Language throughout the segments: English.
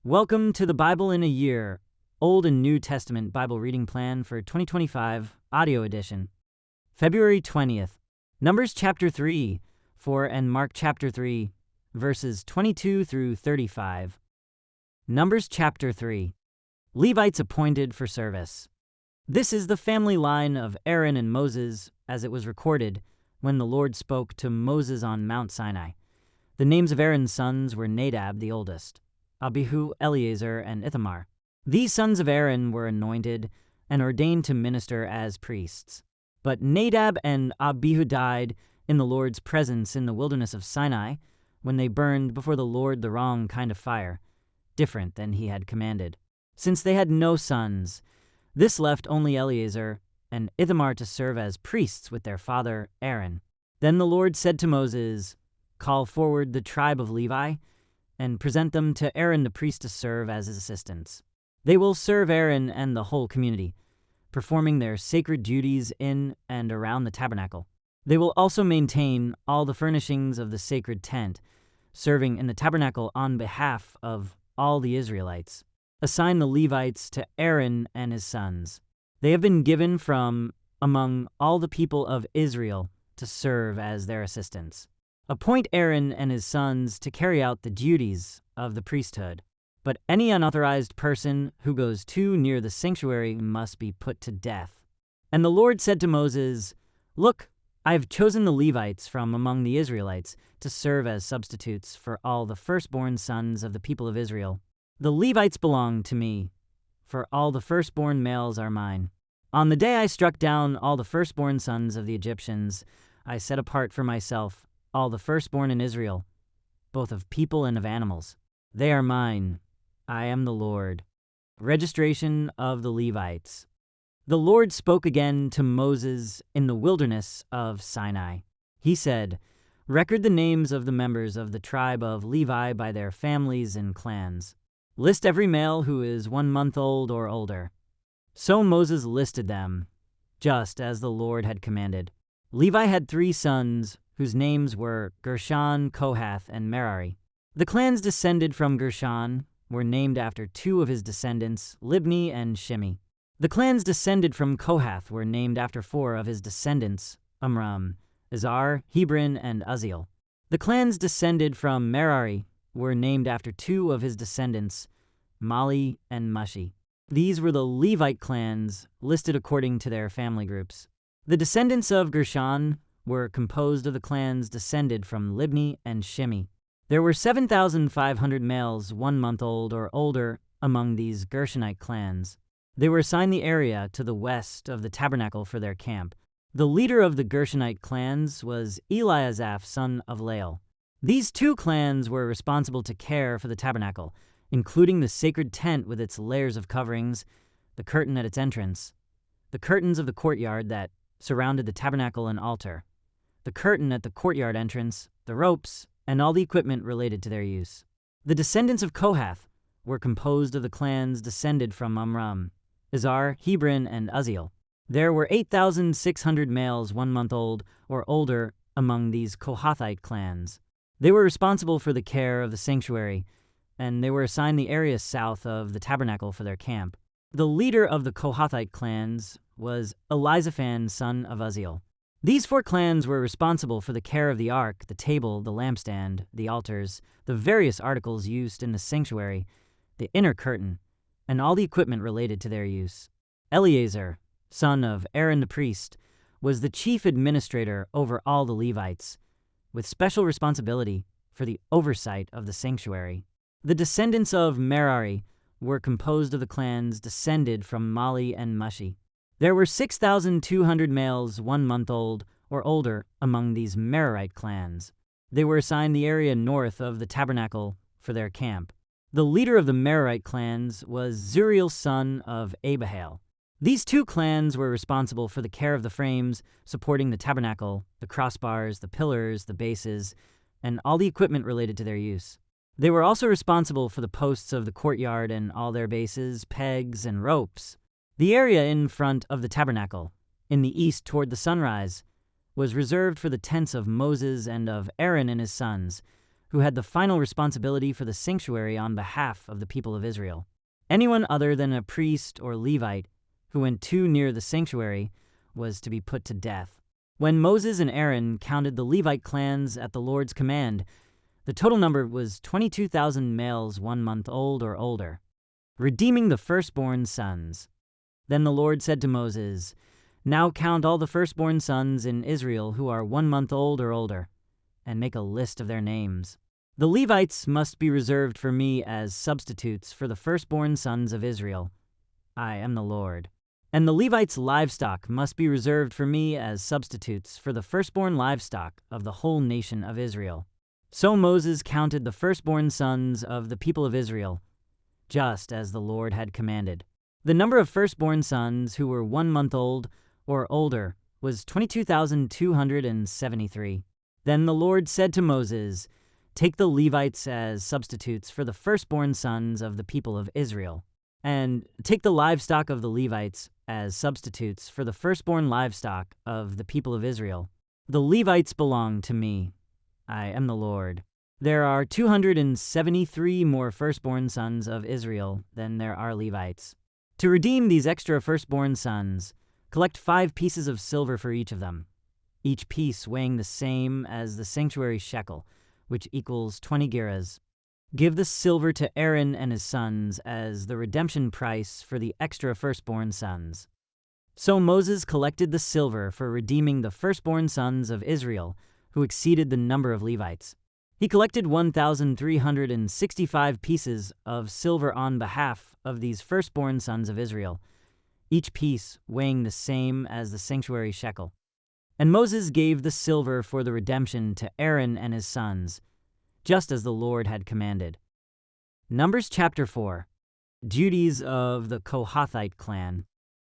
Welcome to the Bible in a Year, Old and New Testament Bible Reading Plan for 2025, Audio Edition. February 20th, Numbers chapter 3, 4 and Mark chapter 3, verses 22 through 35. Numbers chapter 3, Levites appointed for service. This is the family line of Aaron and Moses as it was recorded when the Lord spoke to Moses on Mount Sinai. The names of Aaron's sons were Nadab the oldest, Abihu, Eleazar, and Ithamar. These sons of Aaron were anointed and ordained to minister as priests. But Nadab and Abihu died in the Lord's presence in the wilderness of Sinai when they burned before the Lord the wrong kind of fire, different than he had commanded. Since they had no sons, this left only Eleazar and Ithamar to serve as priests with their father Aaron. Then the Lord said to Moses, "Call forward the tribe of Levi, and present them to Aaron the priest to serve as his assistants. They will serve Aaron and the whole community, performing their sacred duties in and around the tabernacle. They will also maintain all the furnishings of the sacred tent, serving in the tabernacle on behalf of all the Israelites. Assign the Levites to Aaron and his sons. They have been given from among all the people of Israel to serve as their assistants. Appoint Aaron and his sons to carry out the duties of the priesthood, but any unauthorized person who goes too near the sanctuary must be put to death." And the Lord said to Moses, "Look, I have chosen the Levites from among the Israelites to serve as substitutes for all the firstborn sons of the people of Israel. The Levites belong to me, for all the firstborn males are mine. On the day I struck down all the firstborn sons of the Egyptians, I set apart for myself all the firstborn in Israel, both of people and of animals. They are mine. I am the Lord." Registration of the Levites. The Lord spoke again to Moses in the wilderness of Sinai. He said, "Record the names of the members of the tribe of Levi by their families and clans. List every male who is 1 month old or older." So Moses listed them, just as the Lord had commanded. Levi had 3 sons, whose names were Gershon, Kohath, and Merari. The clans descended from Gershon were named after 2 of his descendants, Libni and Shimi. The clans descended from Kohath were named after 4 of his descendants, Amram, Izhar, Hebron, and Uzziel. The clans descended from Merari were named after 2 of his descendants, Mali and Mushi. These were the Levite clans listed according to their family groups. The descendants of Gershon were composed of the clans descended from Libni and Shimi. There were 7,500 males 1 month old or older among these Gershonite clans. They were assigned the area to the west of the tabernacle for their camp. The leader of the Gershonite clans was Eliasaph, son of Lael. These 2 clans were responsible to care for the tabernacle, including the sacred tent with its layers of coverings, the curtain at its entrance, the curtains of the courtyard that surrounded the tabernacle and altar, the curtain at the courtyard entrance, the ropes, and all the equipment related to their use. The descendants of Kohath were composed of the clans descended from Amram, Izhar, Hebron, and Uzziel. There were 8,600 males 1 month old or older among these Kohathite clans. They were responsible for the care of the sanctuary, and they were assigned the area south of the tabernacle for their camp. The leader of the Kohathite clans was Elizaphan, son of Uzziel. These 4 clans were responsible for the care of the ark, the table, the lampstand, the altars, the various articles used in the sanctuary, the inner curtain, and all the equipment related to their use. Eleazar, son of Aaron the priest, was the chief administrator over all the Levites, with special responsibility for the oversight of the sanctuary. The descendants of Merari were composed of the clans descended from Mali and Mushi. There were 6,200 males 1 month old or older among these Merarite clans. They were assigned the area north of the tabernacle for their camp. The leader of the Merarite clans was Zuriel, son of Abihail. These 2 clans were responsible for the care of the frames supporting the tabernacle, the crossbars, the pillars, the bases, and all the equipment related to their use. They were also responsible for the posts of the courtyard and all their bases, pegs, and ropes. The area in front of the tabernacle, in the east toward the sunrise, was reserved for the tents of Moses and of Aaron and his sons, who had the final responsibility for the sanctuary on behalf of the people of Israel. Anyone other than a priest or Levite who went too near the sanctuary was to be put to death. When Moses and Aaron counted the Levite clans at the Lord's command, the total number was 22,000 males 1 month old or older, redeeming the firstborn sons. Then the Lord said to Moses, "Now count all the firstborn sons in Israel who are 1 month old or older, and make a list of their names. The Levites must be reserved for me as substitutes for the firstborn sons of Israel. I am the Lord. And the Levites' livestock must be reserved for me as substitutes for the firstborn livestock of the whole nation of Israel." So Moses counted the firstborn sons of the people of Israel, just as the Lord had commanded. The number of firstborn sons who were 1 month old or older was 22,273. Then the Lord said to Moses, "Take the Levites as substitutes for the firstborn sons of the people of Israel, and take the livestock of the Levites as substitutes for the firstborn livestock of the people of Israel. The Levites belong to me. I am the Lord. There are 273 more firstborn sons of Israel than there are Levites. To redeem these extra firstborn sons, collect 5 pieces of silver for each of them, each piece weighing the same as the sanctuary shekel, which equals 20 gerahs. Give the silver to Aaron and his sons as the redemption price for the extra firstborn sons." So Moses collected the silver for redeeming the firstborn sons of Israel, who exceeded the number of Levites. He collected 1,365 pieces of silver on behalf of these firstborn sons of Israel, each piece weighing the same as the sanctuary shekel. And Moses gave the silver for the redemption to Aaron and his sons, just as the Lord had commanded. Numbers chapter 4. Duties of the Kohathite clan.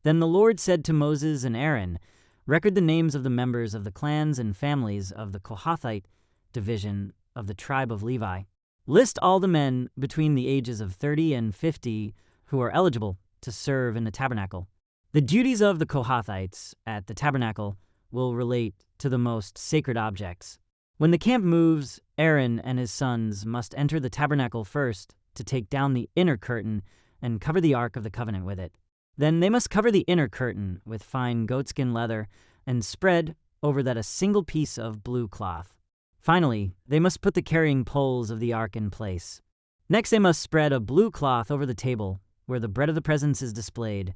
Then the Lord said to Moses and Aaron, "Record the names of the members of the clans and families of the Kohathite division of the tribe of Levi. List all the men between the ages of 30 and 50 who are eligible to serve in the tabernacle. The duties of the Kohathites at the tabernacle will relate to the most sacred objects. When the camp moves, Aaron and his sons must enter the tabernacle first to take down the inner curtain and cover the Ark of the Covenant with it. Then they must cover the inner curtain with fine goatskin leather and spread over that a single piece of blue cloth. Finally, they must put the carrying poles of the ark in place. Next, they must spread a blue cloth over the table where the bread of the presence is displayed,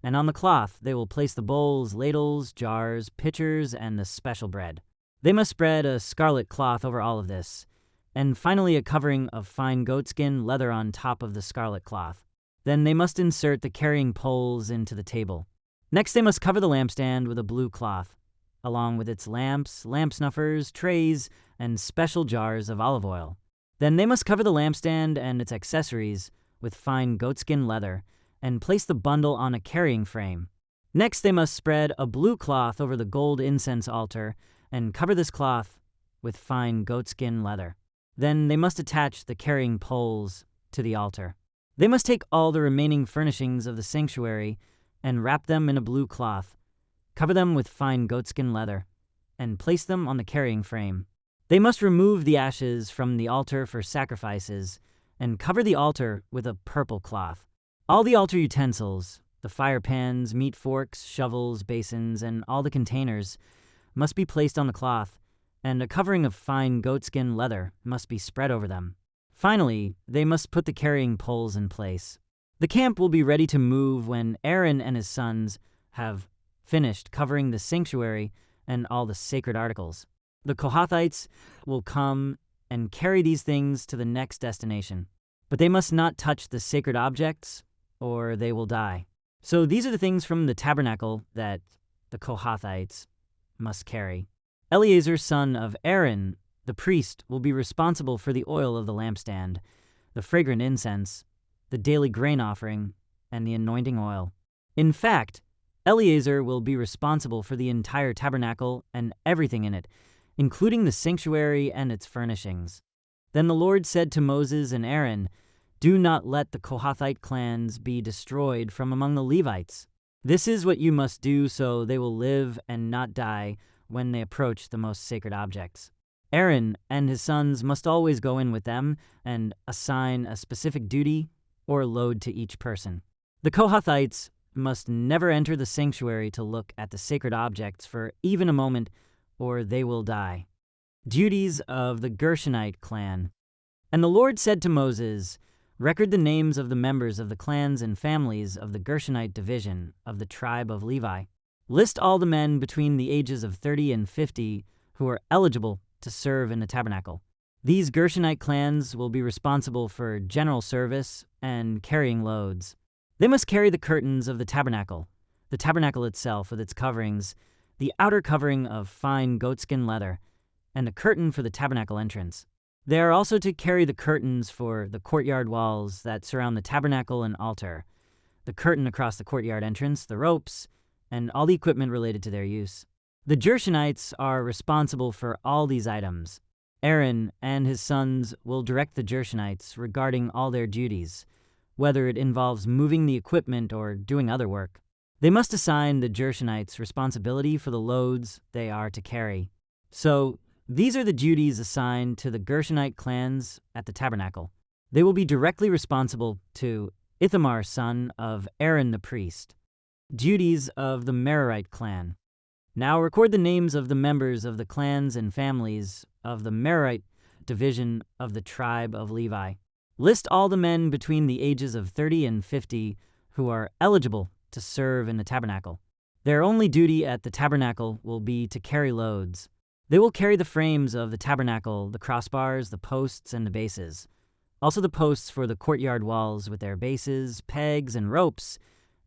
and on the cloth they will place the bowls, ladles, jars, pitchers, and the special bread. They must spread a scarlet cloth over all of this, and finally a covering of fine goatskin leather on top of the scarlet cloth. Then they must insert the carrying poles into the table. Next, they must cover the lampstand with a blue cloth, along with its lamps, lamp snuffers, trays, and special jars of olive oil. Then they must cover the lampstand and its accessories with fine goatskin leather and place the bundle on a carrying frame. Next, they must spread a blue cloth over the gold incense altar and cover this cloth with fine goatskin leather. Then they must attach the carrying poles to the altar. They must take all the remaining furnishings of the sanctuary and wrap them in a blue cloth, cover them with fine goatskin leather, and place them on the carrying frame. They must remove the ashes from the altar for sacrifices and cover the altar with a purple cloth. All the altar utensils, the fire pans, meat forks, shovels, basins, and all the containers must be placed on the cloth, and a covering of fine goatskin leather must be spread over them. Finally, they must put the carrying poles in place. The camp will be ready to move when Aaron and his sons have finished covering the sanctuary and all the sacred articles. The Kohathites will come and carry these things to the next destination, but they must not touch the sacred objects or they will die. So these are the things from the tabernacle that the Kohathites must carry. Eleazar, son of Aaron, the priest, will be responsible for the oil of the lampstand, the fragrant incense, the daily grain offering, and the anointing oil. In fact, Eleazar will be responsible for the entire tabernacle and everything in it, including the sanctuary and its furnishings. Then the Lord said to Moses and Aaron, "Do not let the Kohathite clans be destroyed from among the Levites. This is what you must do so they will live and not die when they approach the most sacred objects. Aaron and his sons must always go in with them and assign a specific duty or load to each person. The Kohathites must never enter the sanctuary to look at the sacred objects for even a moment, or they will die. Duties of the Gershonite clan. And the Lord said to Moses, "Record the names of the members of the clans and families of the Gershonite division of the tribe of Levi. List all the men between the ages of 30 and 50 who are eligible to serve in the tabernacle. These Gershonite clans will be responsible for general service and carrying loads. They must carry the curtains of the tabernacle itself with its coverings, the outer covering of fine goatskin leather, and a curtain for the tabernacle entrance. They are also to carry the curtains for the courtyard walls that surround the tabernacle and altar, the curtain across the courtyard entrance, the ropes, and all the equipment related to their use. The Gershonites are responsible for all these items. Aaron and his sons will direct the Gershonites regarding all their duties, whether it involves moving the equipment or doing other work. They must assign the Gershonites responsibility for the loads they are to carry. So, these are the duties assigned to the Gershonite clans at the tabernacle. They will be directly responsible to Ithamar, son of Aaron the priest. Duties of the Merarite clan. Now record the names of the members of the clans and families of the Merarite division of the tribe of Levi. List all the men between the ages of 30 and 50 who are eligible to serve in the tabernacle. Their only duty at the tabernacle will be to carry loads. They will carry the frames of the tabernacle, the crossbars, the posts, and the bases. Also the posts for the courtyard walls with their bases, pegs, and ropes,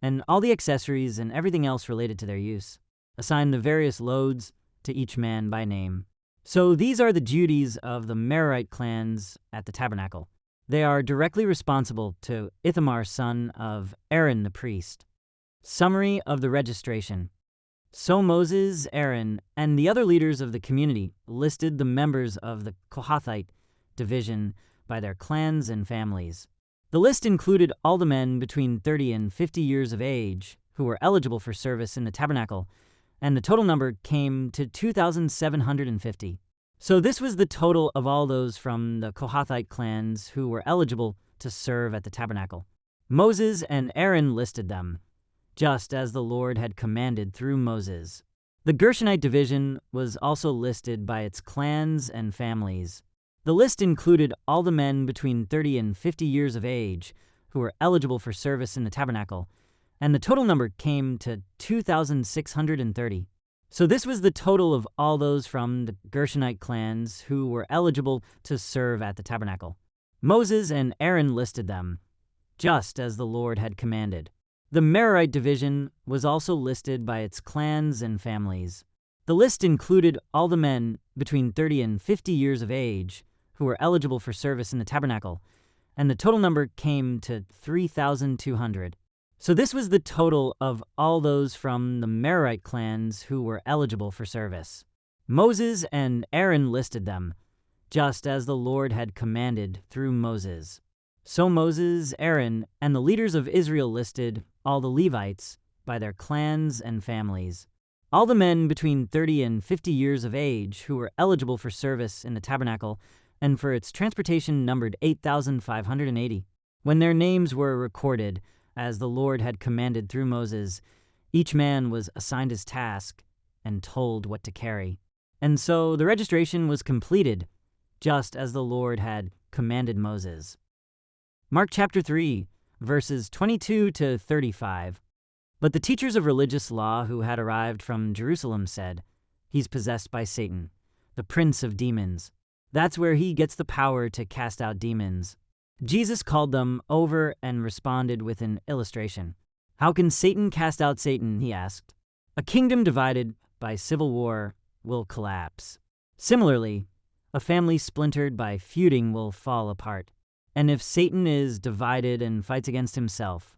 and all the accessories and everything else related to their use. Assign the various loads to each man by name. So these are the duties of the Merarite clans at the tabernacle. They are directly responsible to Ithamar, son of Aaron the priest. Summary of the registration. So Moses, Aaron, and the other leaders of the community listed the members of the Kohathite division by their clans and families. The list included all the men between 30 and 50 years of age who were eligible for service in the tabernacle, and the total number came to 2,750. So this was the total of all those from the Kohathite clans who were eligible to serve at the tabernacle. Moses and Aaron listed them, just as the Lord had commanded through Moses. The Gershonite division was also listed by its clans and families. The list included all the men between 30 and 50 years of age who were eligible for service in the tabernacle, and the total number came to 2,630. So this was the total of all those from the Gershonite clans who were eligible to serve at the tabernacle. Moses and Aaron listed them, just as the Lord had commanded. The Merarite division was also listed by its clans and families. The list included all the men between 30 and 50 years of age who were eligible for service in the tabernacle, and the total number came to 3,200. So this was the total of all those from the Merarite clans who were eligible for service. Moses and Aaron listed them, just as the Lord had commanded through Moses. So Moses, Aaron, and the leaders of Israel listed all the Levites by their clans and families. All the men between 30 and 50 years of age who were eligible for service in the tabernacle and for its transportation numbered 8,580. When their names were recorded, as the Lord had commanded through Moses, each man was assigned his task and told what to carry. And so the registration was completed, just as the Lord had commanded Moses. Mark chapter 3, verses 22 to 35. But the teachers of religious law who had arrived from Jerusalem said, "He's possessed by Satan, the prince of demons. That's where he gets the power to cast out demons." Jesus called them over and responded with an illustration. "How can Satan cast out Satan?" he asked. "A kingdom divided by civil war will collapse. Similarly, a family splintered by feuding will fall apart. And if Satan is divided and fights against himself,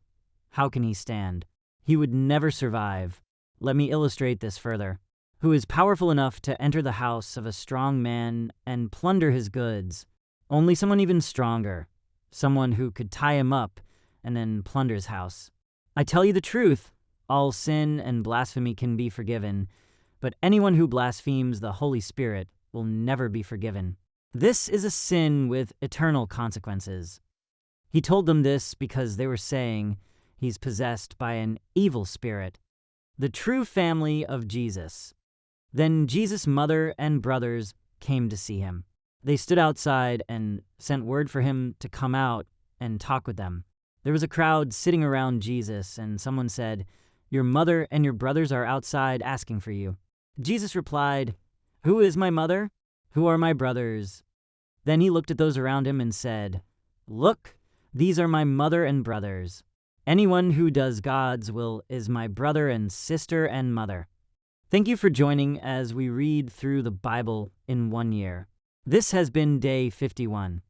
how can he stand? He would never survive. Let me illustrate this further. Who is powerful enough to enter the house of a strong man and plunder his goods? Only someone even stronger. Someone who could tie him up and then plunder his house. I tell you the truth, all sin and blasphemy can be forgiven, but anyone who blasphemes the Holy Spirit will never be forgiven. This is a sin with eternal consequences. He told them this because they were saying he's possessed by an evil spirit. The true family of Jesus. Then Jesus' mother and brothers came to see him. They stood outside and sent word for him to come out and talk with them. There was a crowd sitting around Jesus, and someone said, "Your mother and your brothers are outside asking for you." Jesus replied, "Who is my mother? Who are my brothers?" Then he looked at those around him and said, "Look, these are my mother and brothers. Anyone who does God's will is my brother and sister and mother." Thank you for joining as we read through the Bible in 1 year. This has been day 51.